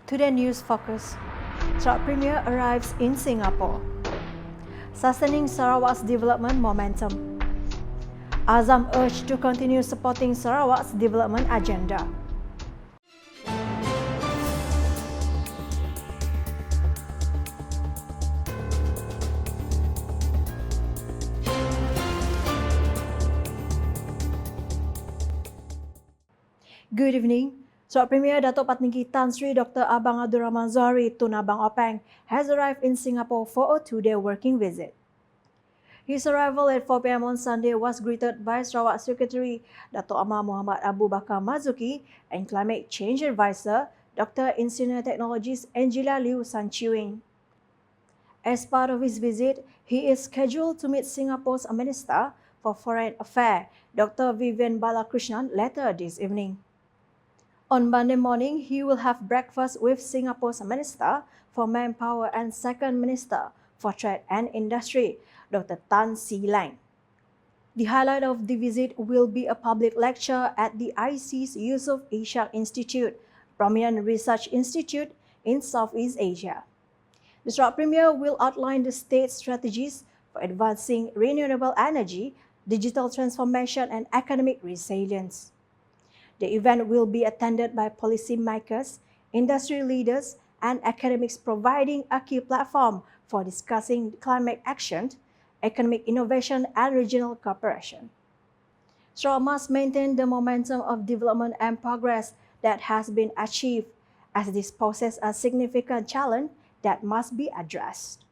Today News Focus. Sarawak Premier arrives in Singapore. Sustaining Sarawak's development momentum. Azam urged to continue supporting Sarawak's development agenda. Good evening. Sarawak Premier Datuk Patinggi Tan Sri Dr. Abang Abdul Rahman Zohari Tun Abang Openg has arrived in Singapore for a two-day working visit. His arrival at 4 p.m. on Sunday was greeted by Sarawak Secretary Datuk Amar Muhammad Abu Bakar Mazuki and Climate Change Advisor Dr. Engineer Technologies Angela Liu Sanchiwing. As part of his visit, he is scheduled to meet Singapore's Minister for Foreign Affairs, Dr. Vivian Balakrishnan, later this evening. On Monday morning, he will have breakfast with Singapore's Minister for Manpower and Second Minister for Trade and Industry, Dr. Tan See Lang. The highlight of the visit will be a public lecture at the IC's Yusof Ishak Institute, prominent research institute in Southeast Asia. The Sarawak Premier will outline the state's strategies for advancing renewable energy, digital transformation, and economic resilience. The event will be attended by policymakers, industry leaders, and academics, providing a key platform for discussing climate action, economic innovation, and regional cooperation. Sarawak must maintain the momentum of development and progress that has been achieved, as this poses a significant challenge that must be addressed.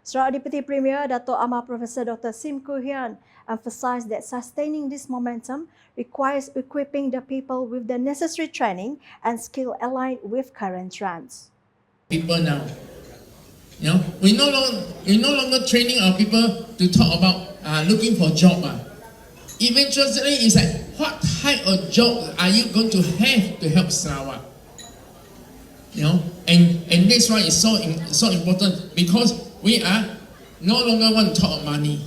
Sarawak Deputy Premier Dato' Amar Professor Dr. Sim Koo Hian emphasized that sustaining this momentum requires equipping the people with the necessary training and skill aligned with current trends. People now, we no longer training our people to talk about looking for job. Eventually, it's like, what type of job are you going to have to help Sarawak? And that's why it's so important, because we are no longer want to talk money.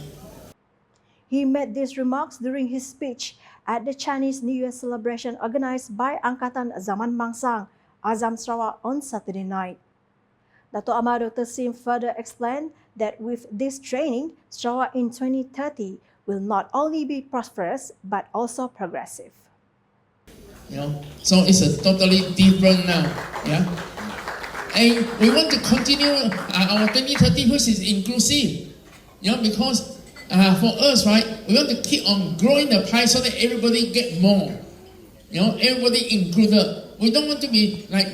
He made these remarks during his speech at the Chinese New Year celebration organized by Angkatan Zaman Bangsang, Azam Sarawak, on Saturday night. Dato' Amar Dr. Sim further explained that with this training, Sarawak in 2030 will not only be prosperous but also progressive. So it's a totally different now. And we want to continue our 2030, which is inclusive. Because for us, right, we want to keep on growing the pie so that everybody get more. Everybody included. We don't want to be like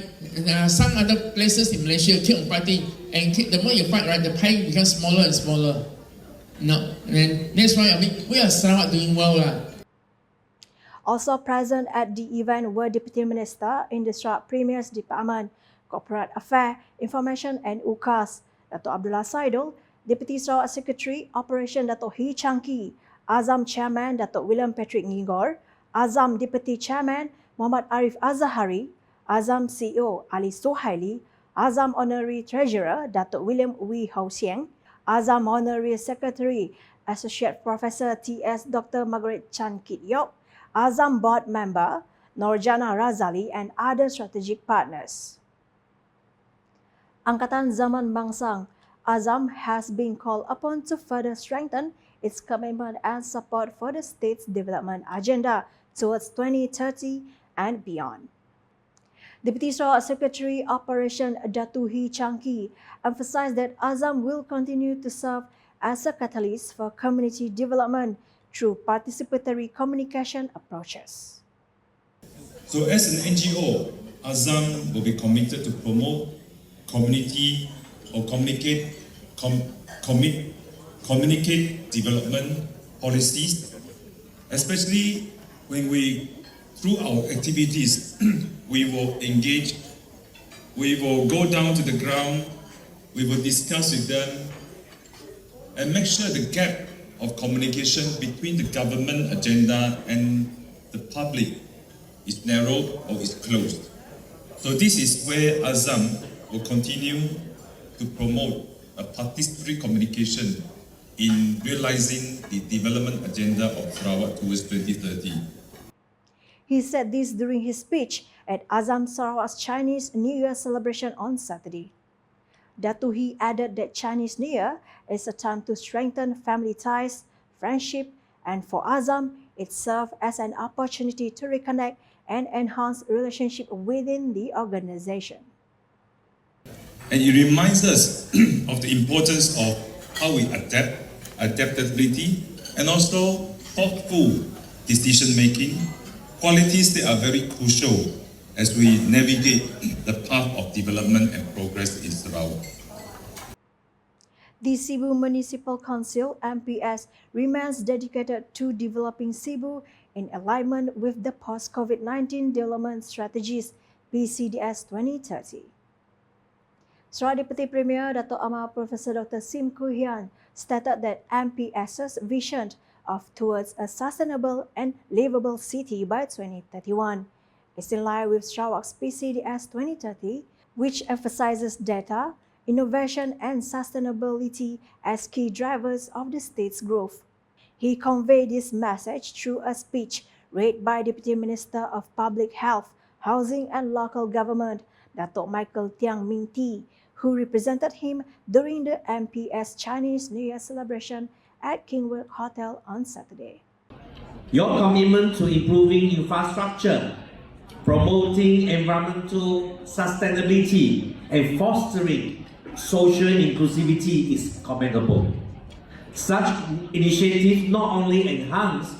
some other places in Malaysia, keep on fighting, and the more you fight, right, the pie becomes smaller and smaller. No, and that's why we are Sarawak doing well. Also present at the event were Deputy Minister in the Sarawak Premier's Department, Corporate Affairs, Information and UKAS, Dato' Abdullah Saidul, Deputy Sarawak Secretary, Operation Dato' Hee Changki, Azam Chairman Dato' William Patrick Ngigor, Azam Deputy Chairman Muhammad Arif Azahari, Azam CEO Ali Suhaili, Azam Honorary Treasurer Dato' William Wee Ho Sieng, Azam Honorary Secretary Associate Professor T.S. Dr. Margaret Chan Kit Yok, Azam Board Member Norjana Razali, and other strategic partners. Angkatan Zaman Bangsang, Azam has been called upon to further strengthen its commitment and support for the state's development agenda towards 2030 and beyond. Deputy Sarawak Secretary Operation Datu Hee Changki emphasized that Azam will continue to serve as a catalyst for community development through participatory communication approaches. So as an NGO, Azam will be committed to promote community or communicate development policies, especially when through our activities, we will engage, we will go down to the ground, we will discuss with them and make sure the gap of communication between the government agenda and the public is narrowed or is closed. So this is where Azam will continue to promote a participatory communication in realizing the development agenda of Sarawak towards 2030. He said this during his speech at Azam Sarawak's Chinese New Year celebration on Saturday. Datuhi added that Chinese New Year is a time to strengthen family ties, friendship, and for Azam, it served as an opportunity to reconnect and enhance relationship within the organization. And it reminds us of the importance of how we adaptability, and also thoughtful decision-making, qualities that are very crucial as we navigate the path of development and progress in Sarawak. The Sibu Municipal Council (MPS) remains dedicated to developing Sibu in alignment with the post-COVID-19 development strategies PCDS 2030. Sarawak Deputy Premier Dato' Amar Professor Dr. Sim Koo Hian stated that MPS's vision of towards a sustainable and livable city by 2031 is in line with Sarawak's PCDS 2030, which emphasizes data, innovation and sustainability as key drivers of the state's growth. He conveyed this message through a speech read by Deputy Minister of Public Health, Housing and Local Government, Dato' Michael Tiang Ming Tee, who represented him during the MPS Chinese New Year celebration at Kingwood Hotel on Saturday. Your commitment to improving infrastructure, promoting environmental sustainability, and fostering social inclusivity is commendable. Such initiatives not only enhance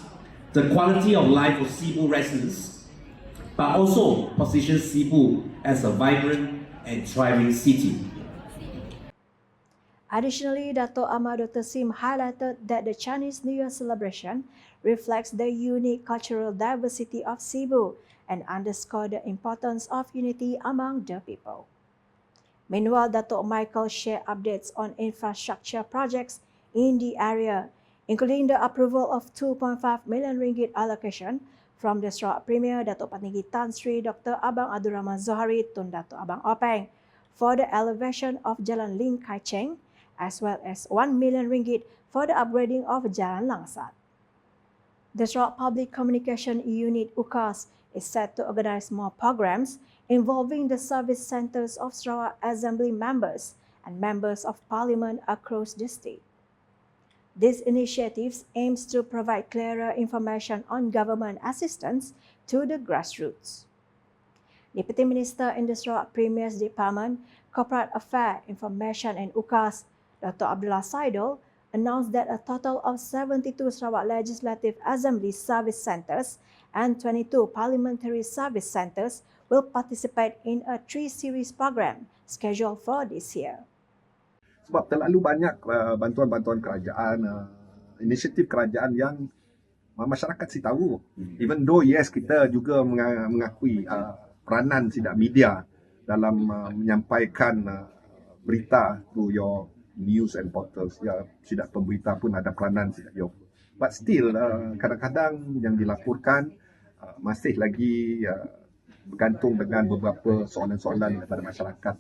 the quality of life of Sibu residents, but also position Sibu as a vibrant and thriving city. Additionally, Dato' Amar Dr. Sim highlighted that the Chinese New Year celebration reflects the unique cultural diversity of Sibu and underscored the importance of unity among the people. Meanwhile, Dato' Michael shared updates on infrastructure projects in the area, including the approval of 2.5 million ringgit allocation from the Sarawak Premier Dato' Patnigi Tan Sri Dr. Abang Abdul Rahman Zohari Tun Dato' Abang Openg for the elevation of Jalan Ling Kai Cheng, as well as 1 million ringgit for the upgrading of Jalan Langsat. The Sarawak Public Communication Unit UKAS is set to organize more programs involving the service centres of Sarawak Assembly members and members of Parliament across the state. These initiatives aims to provide clearer information on government assistance to the grassroots. Deputy Minister in the Sarawak Premier's Department, Corporate Affairs, Information and UKAS, Dr. Abdullah Saidul, announced that a total of 72 Sarawak Legislative Assembly Service Centres and 22 Parliamentary Service Centres will participate in a 3-series program scheduled for this year. Sebab terlalu banyak bantuan-bantuan kerajaan, inisiatif kerajaan yang masyarakat si tahu. Even though yes, kita juga mengakui peranan sidak media dalam menyampaikan berita to your news and portals. Ya, sidak pemberita pun ada peranan sidak yo. But still, kadang-kadang yang dilaporkan masih lagi bergantung dengan beberapa soalan-soalan daripada masyarakat.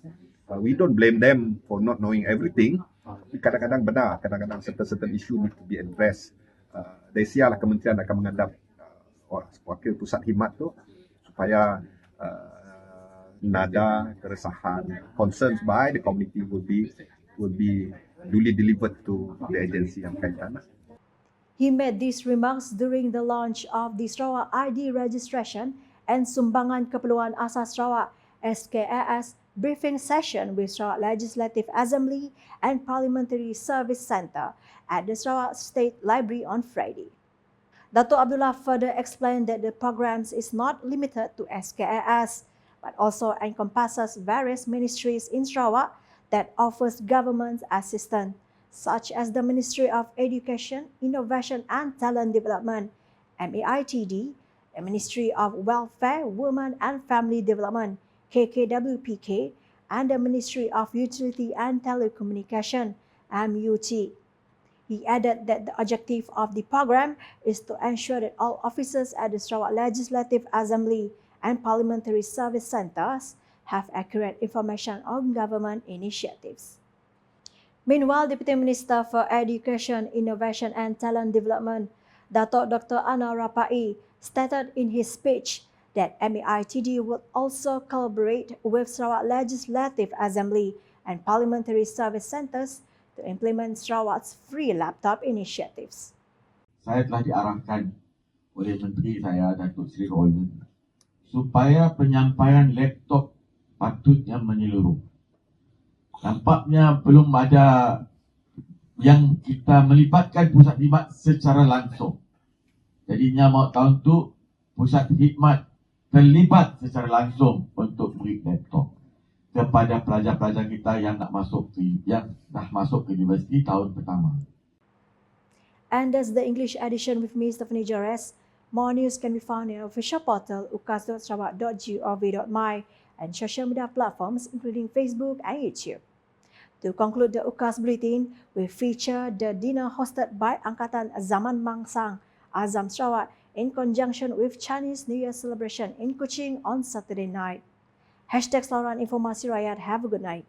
We don't blame them for not knowing everything. Kadang-kadang benar, kadang-kadang certain issue need to be addressed. Dari sialah kementerian akan menghadap wakil pusat khidmat tu supaya nada keresahan, concerns by the community will be duly delivered to the agency yang kaitan. He made these remarks during the launch of the Sarawak ID Registration and Sumbangan Keperluan Asas Sarawak (SKAS) briefing session with Sarawak Legislative Assembly and Parliamentary Service Centre at the Sarawak State Library on Friday. Dato' Abdullah further explained that the programs is not limited to SKAS, but also encompasses various ministries in Sarawak that offers government assistance, such as the Ministry of Education, Innovation and Talent Development, MAITD, the Ministry of Welfare, Women and Family Development, KKWPK, and the Ministry of Utility and Telecommunication, MUT. He added that the objective of the program is to ensure that all officers at the Sarawak Legislative Assembly and Parliamentary Service Centres have accurate information on government initiatives. Meanwhile, Deputy Minister for Education, Innovation and Talent Development, Dato' Dr. Anwar Rapai, stated in his speech that MAITD will also collaborate with Sarawak Legislative Assembly and Parliamentary Service Centres to implement Sarawak's free laptop initiatives. Saya telah diarahkan oleh Menteri saya, Datuk Seri Roland, supaya penyampaian laptop patutnya menyeluruh. Nampaknya belum ada yang kita melibatkan pusat khidmat secara langsung. Jadinya mau tahun tu pusat khidmat terlibat secara langsung untuk beri laptop kepada pelajar-pelajar kita yang dah masuk ke universiti tahun pertama. And that's the English edition with me, Stephanie Jores. More news can be found in our official portal ukas.sarawak.gov.my and social media platforms including Facebook and YouTube. To conclude the UKAS Bulletin, we feature the dinner hosted by Angkatan Zaman Mangsang Azam Sarawak in conjunction with Chinese New Year celebration in Kuching on Saturday night. #Saluran Informasi Rakyat. Have a good night.